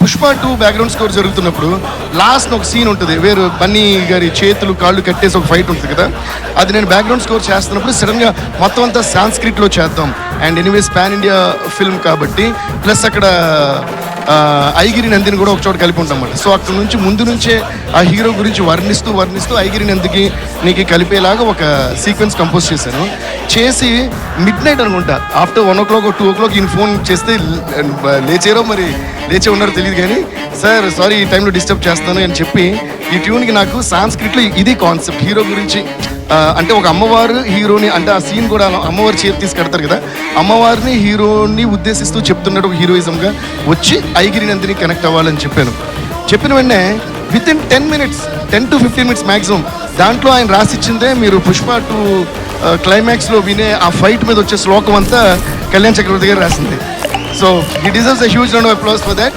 Pushpa 2 background score జరుగుతున్నప్పుడు last ఒక scene ఉంటుంది, వేరు బన్నీ గారి చేతులు కాళ్ళు కట్టేసి ఒక ఫైట్ ఉంటుంది కదా, అది నేను బ్యాక్గ్రౌండ్ స్కోర్ చేస్తున్నప్పుడు సడన్గా మొత్తం అంతా సాంస్క్రిట్లో చేద్దాం. And anyways pan India film కాబట్టి, ప్లస్ అక్కడ ఐగిరి నందిని కూడా ఒక చోట కలిపి ఉంటాం అన్నమాట. సో అక్కడ నుంచి ముందు నుంచే ఆ హీరో గురించి వర్ణిస్తూ ఐగిరి నందికి నీకు కలిపేలాగా ఒక సీక్వెన్స్ కంపోజ్ చేసి మిడ్ నైట్ అనుకుంటా ఆఫ్టర్ 1 o'clock 2 o'clock ఈయన ఫోన్ చేస్తే లేచారో మరి లేచే ఉన్నారో తెలియదు కానీ, సార్ సారీ ఈ టైంలో డిస్టర్బ్ చేస్తాను అని చెప్పి ఈ ట్యూన్కి నాకు సాంస్క్రిట్లో ఇది కాన్సెప్ట్ హీరో గురించి అంటే ఒక అమ్మవారు హీరోని, అంటే ఆ సీన్ కూడా అమ్మవారి చేతి తీసి కడతారు కదా, అమ్మవారిని హీరోని ఉద్దేశిస్తూ చెప్తున్నట్టు ఒక హీరోయిజంగా వచ్చి ఐగిరి నందిని కనెక్ట్ అవ్వాలని చెప్పిన వెంటనే with in 10 minutes 10 to 15 minutes maximum దాంట్లో ఆయన రాసిచ్చిందే మీరు పుష్ప 2 క్లైమాక్స్లో వినే ఆ ఫైట్ మీద వచ్చే శ్లోకం అంతా కళ్యాణ్ చక్రవర్తి గారు రాసింది. So he deserves a huge round of applause for that.